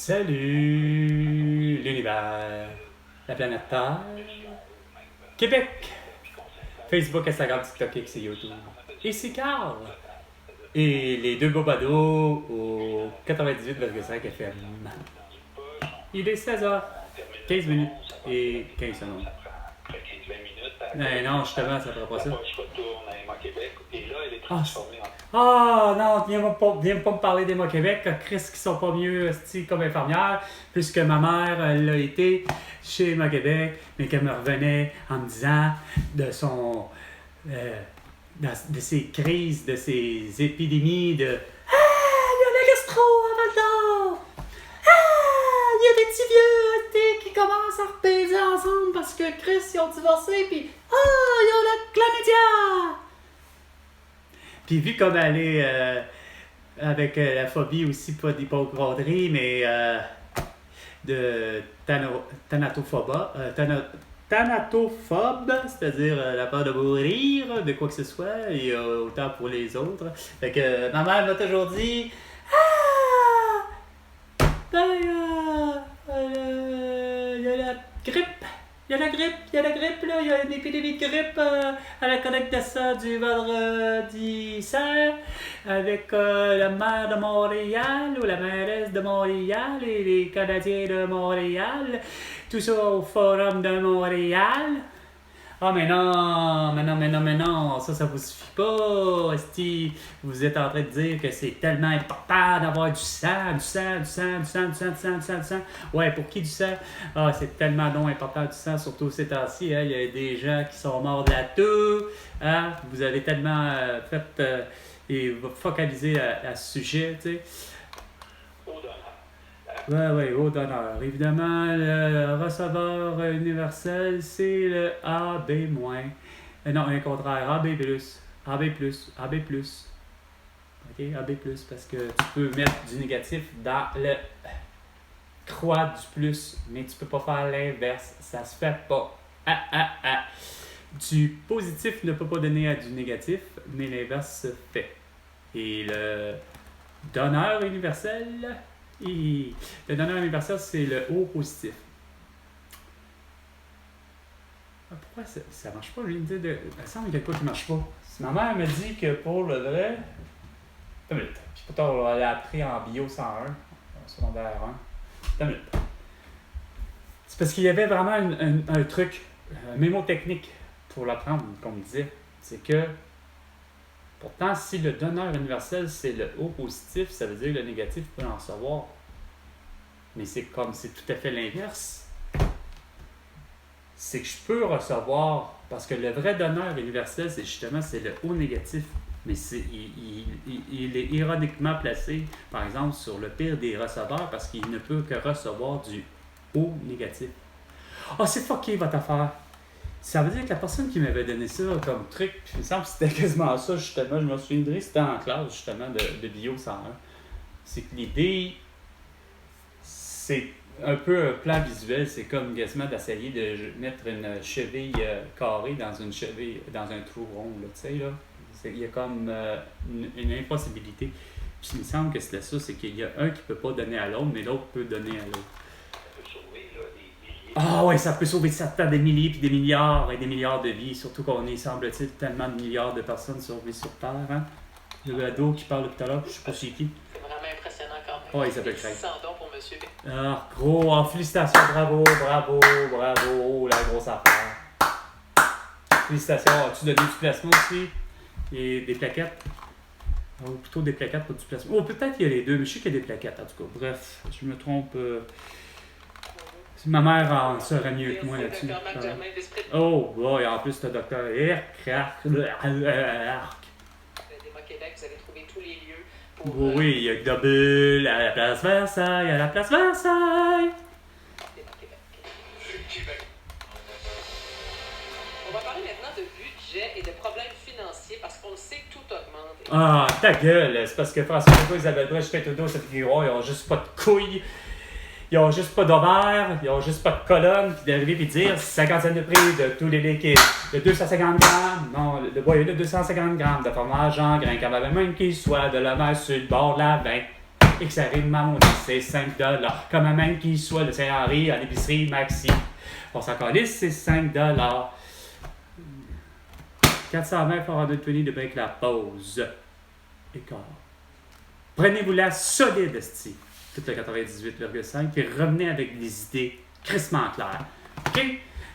Salut l'univers, la planète Terre, Québec, Facebook, Instagram, TikTok, X et YouTube. Ici Carl et les deux bobados au 98,5 FM. Il est 16h15 minutes et 15 secondes. Non, justement, ça ne fera pas ça. Non, viens pas me parler d'Emma Québec, Chris qui sont pas mieux comme infirmière, puisque ma mère, elle a été chez Emma Québec, mais qu'elle me revenait en me disant de son de ses crises, de ses épidémies de il y a la gastro à Val d'Or! Il y a des petits vieux qui commencent à repaiser ensemble parce que Chris, ils ont divorcé, puis il y a la chlamydia! Puis vu comme elle est avec la phobie aussi, pas d'hypochondrie, mais de thanatophobe, c'est-à-dire la peur de mourir, de quoi que ce soit, et autant pour les autres. Fait que ma mère m'a toujours dit il y a la grippe. Il y a la grippe, là, il y a une épidémie de grippe à la collecte de ça du vendredi soir avec la maire de Montréal ou la mairesse de Montréal et les Canadiens de Montréal, tout ça au Forum de Montréal. Mais non, ça vous suffit pas, esti. Vous êtes en train de dire que c'est tellement important d'avoir du sang. Ouais, pour qui du sang? C'est tellement non important du sang, surtout ces temps-ci, hein. Il y a des gens qui sont morts de la toux, hein. Vous avez tellement et vous focalisez à ce sujet, tu sais. Ouais, au donneur. Évidemment, le receveur universel, c'est le AB-. Non, le contraire, AB+. AB+. OK, AB+, parce que tu peux mettre du négatif dans le croix du plus, mais tu peux pas faire l'inverse. Ça se fait pas. Du positif ne peut pas donner à du négatif, mais l'inverse se fait. Et le donneur universel... Le donneur universel, c'est le O positif. Pourquoi ça marche pas, l'unité de... Il semble qu'il y a quoi qui marche pas. Ma mère me dit que pour le vrai... Attends une minute. Puis pourtant, on l'a appris en bio 101, en secondaire 1. Attends une minute. C'est parce qu'il y avait vraiment un truc, un mémotechnique pour l'apprendre, comme on disait. C'est que... Pourtant, si le donneur universel, c'est le O positif, ça veut dire que le négatif peut en recevoir. Mais c'est tout à fait l'inverse. C'est que je peux recevoir, parce que le vrai donneur universel, c'est le O négatif. Mais il est ironiquement placé, par exemple, sur le pire des receveurs, parce qu'il ne peut que recevoir du O négatif. C'est fucké votre affaire! Ça veut dire que la personne qui m'avait donné ça comme truc, puis il me semble que c'était quasiment ça, justement, je me souviendrai, c'était en classe, justement, de bio 101. C'est que l'idée, c'est un peu un plan visuel, c'est comme quasiment d'essayer de mettre une cheville carrée dans un trou rond, là, tu sais, là. Il y a comme une impossibilité. Puis il me semble que c'était ça, c'est qu'il y a un qui ne peut pas donner à l'autre, mais l'autre peut donner à l'autre. Ça peut sauver certains des milliers puis des milliards et des milliards de vies, surtout qu'on est, semble-t-il, tellement de milliards de personnes sauvées sur Terre, hein? Le ado qui parle tout à l'heure, je sais pas c'est qui. C'est vraiment impressionnant quand même. Il s'appelle Craig. 600 dons pour monsieur. Gros, félicitations, bravo, la grosse affaire. Félicitations, as-tu donné du placement aussi? Et des plaquettes? Ou plutôt des plaquettes, pas du placement. Peut-être qu'il y a les deux, mais je sais qu'il y a des plaquettes, en tout cas. Bref, je me trompe... Ma mère en saurait mieux que moi là-dessus. Et en plus, le docteur Erk. D'Emma Québec, vous avez trouvé tous les lieux pour... Oui, il y a Double à la place Versailles, D'Emma Québec. On va parler maintenant de budget et de problèmes financiers parce qu'on le sait que tout augmente. Ta gueule! C'est parce que François Legault et Isabelle Brèche, Justin Trudeau, cette figure, ils ont juste pas de couilles. Ils ont juste pas d'ovaires, ils ont juste pas de colonne, puis d'arriver et dire 50 cents de prix de tous les liquides, de 250 grammes, non, de boyer de 250 grammes de fromage en grain, quand même qui soit de la mer sur le bord de la 20. et que ça rime à mon c'est 5 $. Comme même qu'il soit le Saint-Henri à l'épicerie Maxi. On s'en calisse, c'est 5 $. 420 420 de break la pause. Écart. Prenez-vous-la solide, esti. Tout le 98,5. Puis revenez avec des idées crissement claires. OK?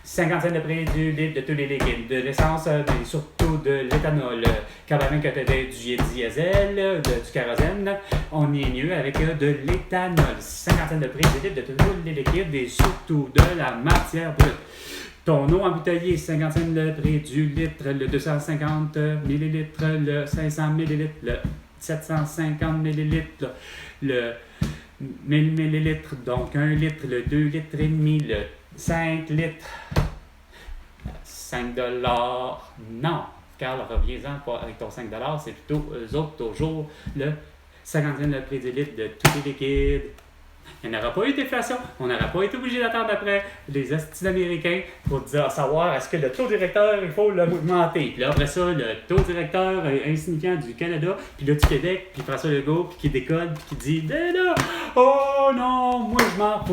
50 cents de prix du litre de tous les liquides, de l'essence, mais surtout de l'éthanol. Quand même que tu avais du diesel, du kérosène, on est mieux avec de l'éthanol. 50 cents de prix du litre de tous les liquides et surtout de la matière brute. Ton eau embouteillée, 50 cents le prix du litre, le 250 ml, le 500 ml, le 750 ml, le 1000 ml, donc 1 litre, le 2 litres et demi, le 5 litres, 5 $. Non, Carl, reviens-en pas avec ton 5 $, c'est plutôt eux autres toujours le 50 cents le prix du litre de tous les liquides. Il n'y aura pas eu d'inflation, on n'aura pas été obligé d'attendre après les estis américains pour dire, savoir est-ce que le taux directeur, il faut l'augmenter. Puis là, après ça, le taux directeur insignifiant du Canada, puis là du Québec, puis François Legault, puis qui décolle, puis qui dit, là, oh non, moi je m'en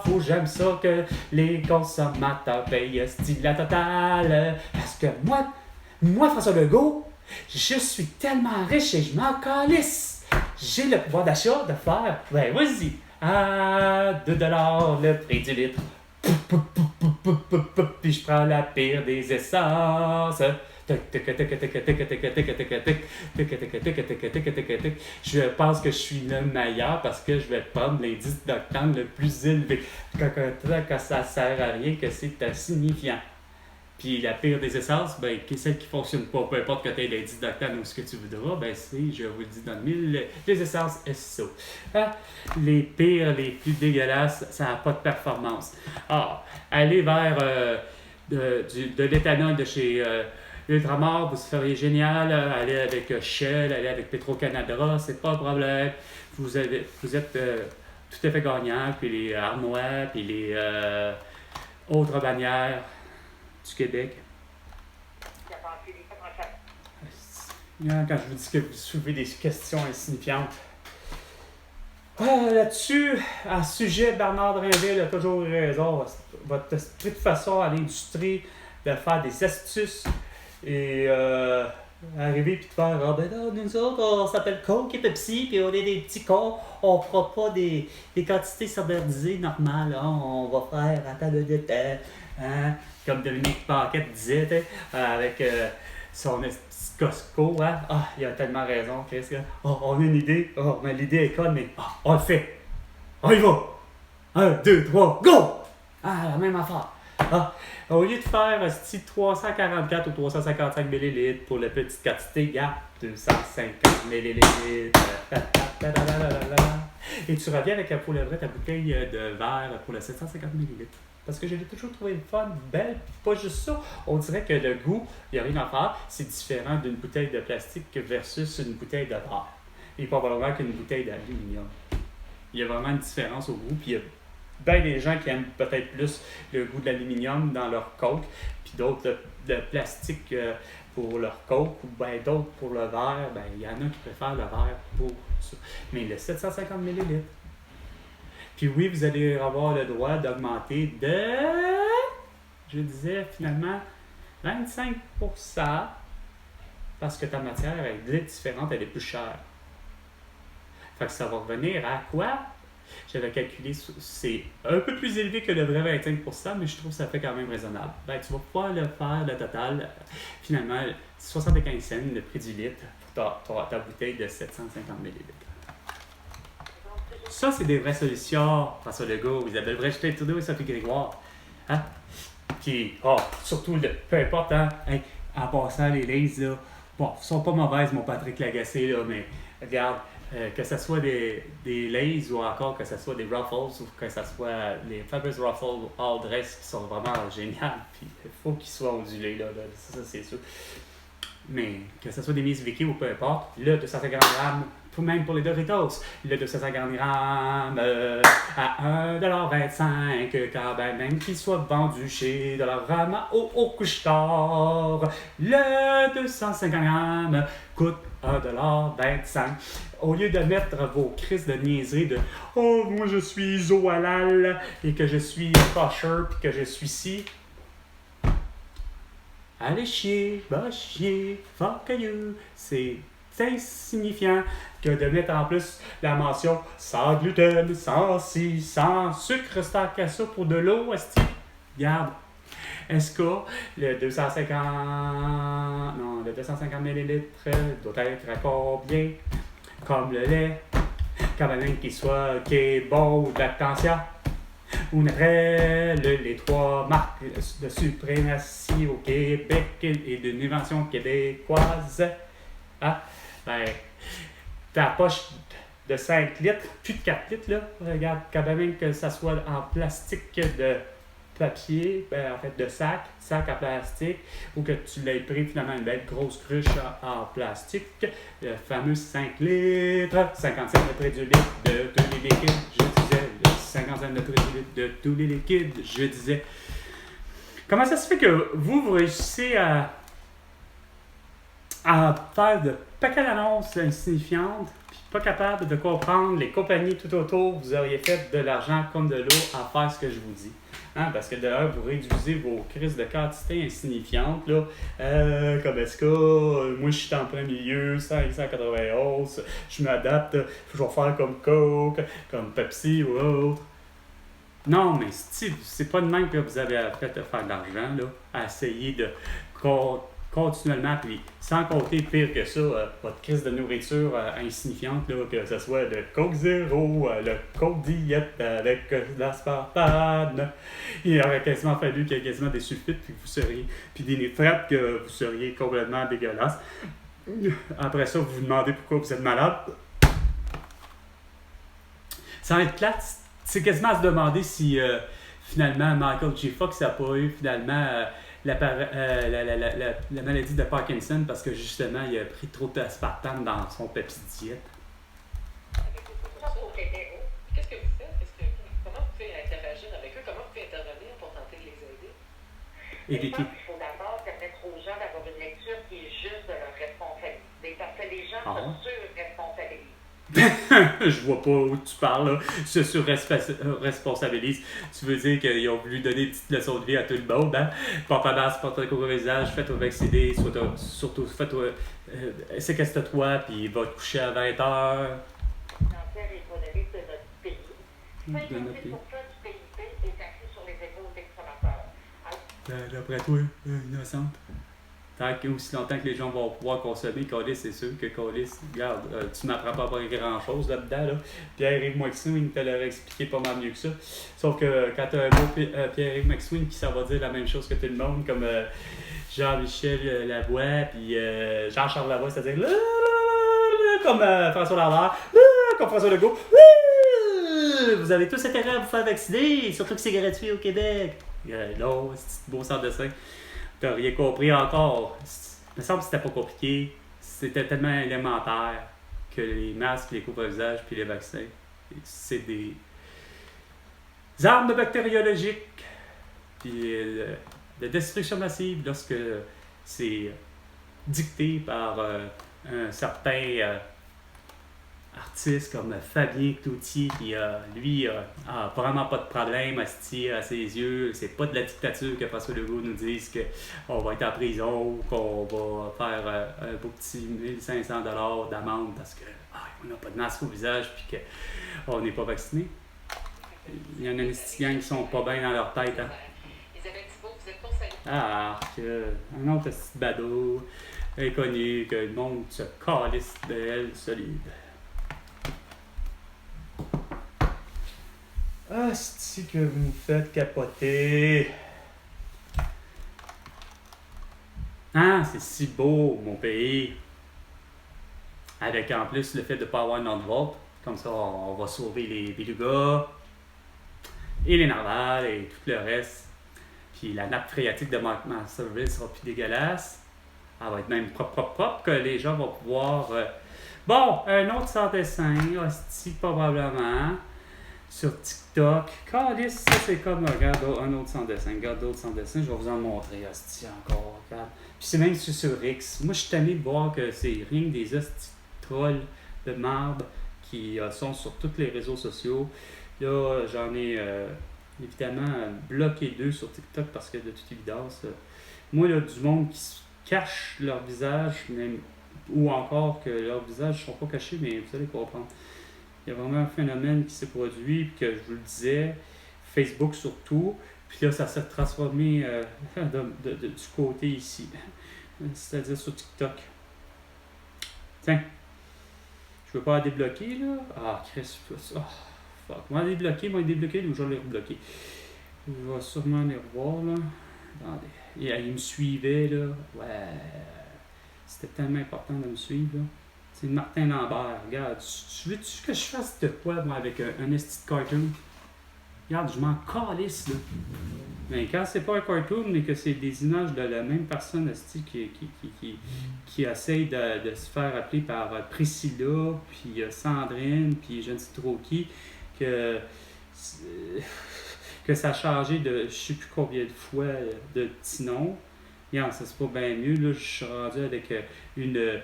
fous, j'aime ça que les consommateurs payent style la totale. Parce que moi, François Legault, je suis tellement riche et je m'en calisse. J'ai le pouvoir d'achat de faire, ben vas-y, à 2 $ le prix du litre. Puis je prends la pire des essences. Je pense que je suis le meilleur parce que je vais prendre l'indice d'octane le plus élevé. Quand ça sert à rien, que c'est insignifiant. Puis la pire des essences, ben, celle qui ne fonctionne pas, peu importe que tu aies l'indice d'octane ou ce que tu voudras, ben c'est, je vous le dis dans le mille, les essences SO. Ah, les pires, les plus dégueulasses, ça n'a pas de performance. Ah, allez vers de l'éthanol de chez Ultramar, vous seriez génial. Allez avec Shell, allez avec Petro-Canada, c'est pas un problème. Vous êtes tout à fait gagnant. Puis les Arnois, puis les autres bannières du Québec. Quand je vous dis que vous soulevez des questions insignifiantes. Là-dessus, à ce sujet, Bernard Drinville a toujours eu raison. Votre esprit de façon à l'industrie de faire des astuces et arriver puis de faire ben là, nous autres, on s'appelle Coke et Pepsi, puis on est des petits cons, on fera pas des quantités standardisées normales, hein, on va faire à table de temps. Hein? Comme Dominique Paquette disait, avec son Costco, hein? Ah, il a tellement raison, qu'est-ce que... Oh, on a une idée, oh, mais l'idée est conne, mais on le fait. On y va! 1, 2, 3, go! Ah, la même affaire. Ah, au lieu de faire 344 ou 355 ml pour la petite quantité, gars, 250 ml. Et tu reviens avec pour le vrai ta bouteille de verre pour le 750 ml. Parce que je l'ai toujours trouvé fun, belle, puis pas juste ça. On dirait que le goût, il n'y a rien à faire. C'est différent d'une bouteille de plastique versus une bouteille de verre. Et probablement qu'une bouteille d'aluminium. Il y a vraiment une différence au goût, puis il y a bien des gens qui aiment peut-être plus le goût de l'aluminium dans leur Coke, puis d'autres de plastique pour leur Coke, ou bien d'autres pour le verre. Ben, il y en a qui préfèrent le verre pour ça. Mais le 750 ml. Puis oui, vous allez avoir le droit d'augmenter de, je disais finalement, 25%, parce que ta matière est différente, elle est plus chère. Fait que ça va revenir à quoi? J'avais calculé, c'est un peu plus élevé que le vrai 25%, mais je trouve que ça fait quand même raisonnable. Ben, tu vas pouvoir le faire, le total, finalement, 75 cents le prix du litre pour ta bouteille de 750 ml. Ça, c'est des vraies solutions, François Legault, Isabelle Brecht-Trudeau et Sophie Grégoire. Hein? Puis, surtout, peu importe, hein, en passant, les Lays, là, bon, sont pas mauvaises, mon Patrick Lagacé, là, mais regarde, que ce soit des Lays ou encore que ce soit des Ruffles ou que ce soit les fameuses Ruffles all dress qui sont vraiment géniales, puis il faut qu'ils soient ondulés, là, ça c'est sûr. Mais que ce soit des Miss Vicky ou peu importe, le 250 grammes, même pour les Doritos, le 250 grammes à 1,25 $, quand même qu'il soit vendu chez Dollarama au couche-tard. Le 250 grammes coûte $1,25. Au lieu de mettre vos crises de niaiserie de « Oh, moi je suis iso halal et que je suis kosher puis que je suis ci », allez chier, va chier, fuck you. C'est insignifiant que de mettre en plus la mention sans gluten, sans ci, sans sucre, sans cassou pour de l'eau, esti. Regarde. Est-ce que le 250 ml doit être à combien? Comme le lait, quand même qu'il soit bon ou de lactantia. On aurait les 3 marques de suprématie au Québec et d'une invention québécoise. Ah, ben, ta poche de 5 litres, plus de 4 litres, là, regarde, quand même que ça soit en plastique de papier, en fait de sac en plastique, ou que tu l'aies pris finalement une belle grosse cruche en plastique, le fameux 5 litres, 55 de près du litre de tous les liquides, je disais, 55 de près du litre de tous les liquides, je disais. Comment ça se fait que vous réussissez à faire de paquets d'annonces insignifiantes, puis pas capable de comprendre les compagnies tout autour, vous auriez fait de l'argent comme de l'eau à faire ce que je vous dis. Hein, parce que d'ailleurs, vous réduisez vos crises de quantité insignifiantes, là. Comme est-ce que moi je suis en plein milieu, 591, je m'adapte, je vais faire comme Coke, comme Pepsi ou autre. Non, mais c'est pas de même que vous avez fait de faire de l'argent, là, à essayer de continuellement, puis sans compter pire que ça, votre crise de nourriture insignifiante, là, que ce soit le Coke Zéro, le Coke Diète avec de l'aspartame. Il aurait quasiment fallu qu'il y ait quasiment des sulfites, puis des nitrates, que vous seriez complètement dégueulasse. Après ça, vous vous demandez pourquoi vous êtes malade. Ça va être plate. C'est quasiment à se demander si finalement Michael J. Fox n'a pas eu finalement la maladie de Parkinson parce que justement il a pris trop d'aspartame dans son Pepsi Diète. Qu'est-ce que vous faites? Comment vous pouvez interagir avec eux? Comment vous pouvez intervenir pour tenter de les aider? Je pense qu'il faut d'abord permettre aux gens d'avoir une lecture qui est juste de leur responsabilité parce que les gens se surresponsabilisent. Je vois pas où tu parles, là. Se surresponsabilise. Tu veux dire qu'ils ont voulu donner une petite leçon de vie à tout le monde, hein? Porte un masque, porte un couvre-visage, fais-toi vacciner, surtout fais-toi. Séquestre-toi, puis va te coucher à 20h. Financière et économique de notre pays. 58% du PIB est axé sur les épaules des consommateurs. D'après toi, innocente. Tant que aussi longtemps que les gens vont pouvoir consommer, Colis, c'est sûr que Colis, regarde, tu m'apprends pas grand-chose là-dedans. Là. Pierre-Yves McSween te l'aurait expliqué pas mal mieux que ça. Sauf que quand tu as un mot Pierre-Yves McSween qui ça va dire la même chose que tout le monde, comme Jean-Michel Lavoie, puis Jean-Charles Lavoie, c'est-à-dire comme François Lambert, comme François Legault. Vous avez tous intérêt à vous faire vacciner, surtout que c'est gratuit au Québec. Non, c'est beau centre de sein. T'as rien compris encore. Il me semble que c'était pas compliqué. C'était tellement élémentaire que les masques, les couvre-visages puis les vaccins, c'est des armes bactériologiques puis de destruction massive lorsque c'est dicté par un certain artiste comme Fabien Cloutier qui lui a vraiment pas de problème à se tirer à ses yeux. C'est pas de la dictature que François Legault nous dise qu'on va être en prison ou qu'on va faire un beau petit 1500$ d'amende parce qu'on n'a pas de masque au visage puis qu'on n'est pas vacciné. Il y en a des petits gangs qui sont pas bien dans leur tête. Hein? Isabelle Thibault, vous êtes pour ça? Un autre petit badaud inconnu que le monde se calisse d'elle solide. Ah, c'est que vous me faites capoter. Ah, c'est si beau, mon pays. Avec en plus le fait de ne pas avoir de vote. Comme ça, on va sauver les belugas et les narvals et tout le reste. Puis la nappe phréatique de Markmanville sera plus dégueulasse. Elle va être même propre, que les gens vont pouvoir... Bon, un autre sans dessin, hostie probablement. sur TikTok. Calice, ça c'est comme, regarde, un autre sans dessin. Regarde d'autres sans dessin, je vais vous en montrer, hostie, encore, regarde. Puis c'est même sur X. Moi, je suis tanné de voir que c'est rien que des hosties trolls de marde qui sont sur tous les réseaux sociaux. Là, j'en ai évidemment bloqué 2 sur TikTok parce que de toute évidence, moi, là, du monde qui se cache leur visage, même, ou encore que leurs visages ne sont pas cachés, mais vous allez comprendre. Il y a vraiment un phénomène qui s'est produit, puis que je vous le disais, Facebook surtout, puis là, ça s'est transformé du côté ici, c'est-à-dire sur TikTok. Tiens, je veux pas la débloquer, là. Ah, Chris, oh, fuck. Moi, débloquer, ou je vais les rebloquer. Je vais sûrement les revoir, là. Attendez. Il me suivait, là. Ouais. C'était tellement important de me suivre, là. C'est Martin Lambert. Regarde, tu veux-tu que je fasse de quoi, moi, avec un esti de cartoon? Regarde, je m'en calisse, là. Mais quand c'est pas un cartoon, mais que c'est des images de la même personne, esti, qui essaye de se faire appeler par Priscilla, puis Sandrine, puis je ne sais trop qui, que ça a changé de je sais plus combien de fois de petits noms. Regarde, ça c'est pas bien mieux. Là, je suis rendu avec une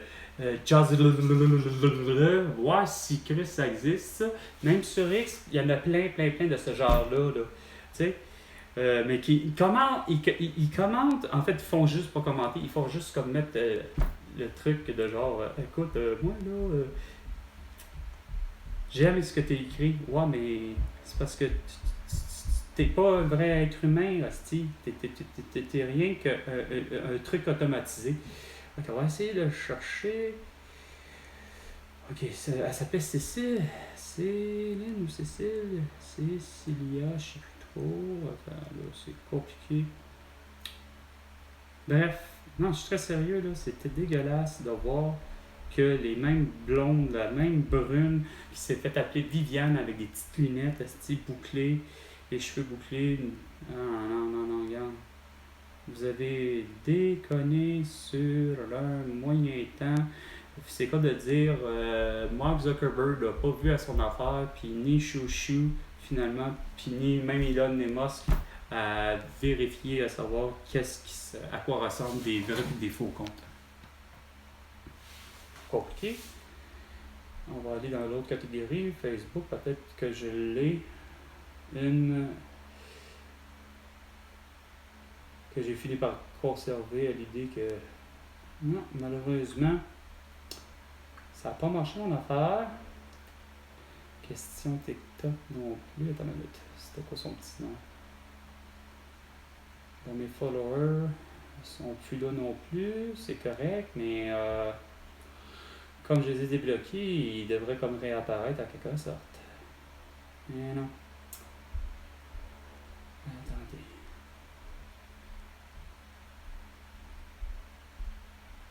voir si Chris ça existe. Ça. Même sur X, il y en a plein de ce genre-là. Là. Tu sais? Mais ils commentent, en fait, ils font juste pas commenter, ils font juste comme mettre le truc de genre, écoute, moi là, j'aime ce que t'as écrit. Ouais, mais c'est parce que t'es pas un vrai être humain, hostie. T'es rien qu'un truc automatisé. Ok, on va essayer de chercher. Ok, elle s'appelle Cécile. Céline ou Cécile? Cécilia, je sais plus trop. Attends, là, c'est compliqué. Bref, non, je suis très sérieux, là. C'était dégueulasse de voir que les mêmes blondes, la même brune, qui s'est fait appeler Viviane avec des petites lunettes, bouclées, les cheveux bouclés. Non, regarde. Vous avez déconné sur leur moyen temps. C'est quoi de dire Mark Zuckerberg n'a pas vu à son affaire, puis ni Chouchou finalement, puis ni même Elon Musk à vérifier, à savoir à quoi ressemblent des vrais et des faux comptes. Compliqué. On va aller dans l'autre catégorie, Facebook, peut-être que je l'ai. Une que j'ai fini par conserver à l'idée que non, malheureusement, ça n'a pas marché mon affaire. Question TikTok non plus. Attends une minute. C'était quoi son petit nom? Dans mes followers, ils sont plus là non plus. C'est correct, mais comme je les ai débloqués, ils devraient comme réapparaître en quelque sorte. Mais non. Attendez.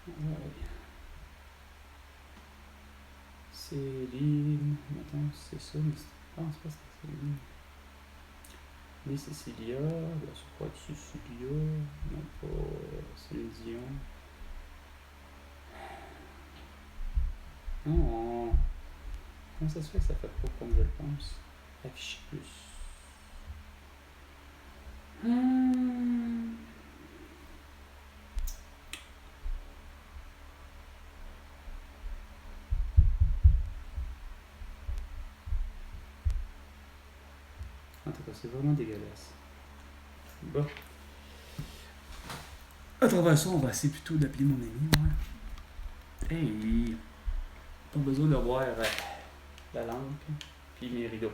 Ouais. Céline. Attends, c'est ça, mais je pense pas que c'est Céline. Mais Cécilia, là, c'est quoi Cécilia? Non, pas Céline Dion. Non. Comment ça se fait que ça fait pas comme je le pense? Afficher plus. En tout cas, c'est vraiment dégueulasse. Bon. À travers ça, on va essayer plutôt d'appeler mon ami. Ouais. Hey! Pas besoin de voir la lampe puis mes rideaux.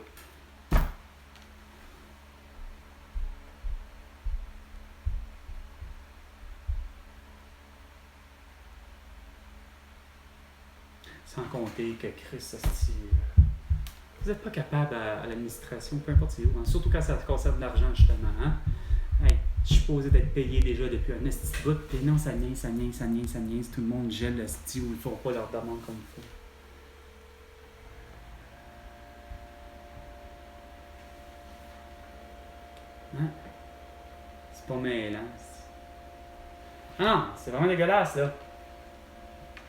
Sans compter que Chris, vous n'êtes pas capable à l'administration, peu importe c'est où, hein? Surtout quand ça concerne l'argent, justement. Hein? Hey, je suis supposé d'être payé déjà depuis un esti de bout, puis non, ça niaise, tout le monde gèle le style où ils font pas leur demande comme il faut. Hein? C'est pas mêlant. Ah non, c'est vraiment dégueulasse, là.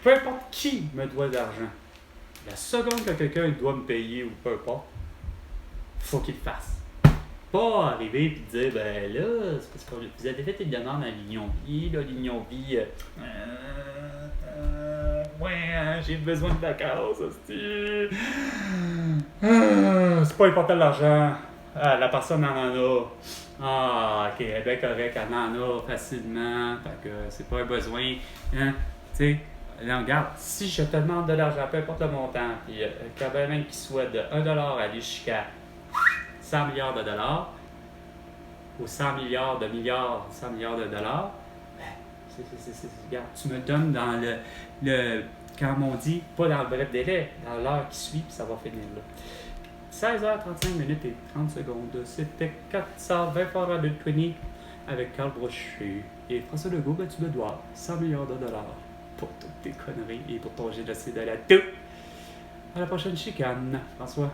Peu importe qui me doit de l'argent. La seconde que quelqu'un doit me payer ou peu importe, faut qu'il le fasse. Pas arriver et dire, ben là, c'est parce que vous avez fait une demande à l'Union Vie, là, l'Union Vie, ouais, j'ai besoin de vacances, hostie. C'est pas important l'argent. Ah, la personne en a. Ah, ok, elle est bien correcte, elle en a facilement. Fait que c'est pas un besoin. Hein? Tu sais, là, regarde, si je te demande de l'argent, peu importe le montant, puis quand même qu'il soit de 1$ aller jusqu'à 100 milliards de dollars, ou 100 milliards de dollars, regarde, tu me donnes dans le comme on dit, pas dans le bref délai, dans l'heure qui suit, puis ça va finir là. 16h35 minutes et 30 secondes. C'était 420 Fora de Twinny avec Carl Brochu. Et François Legault, ben, tu me dois 100 milliards de dollars pour toutes tes conneries et pour ton génocide à la tout. À la prochaine chicane, François.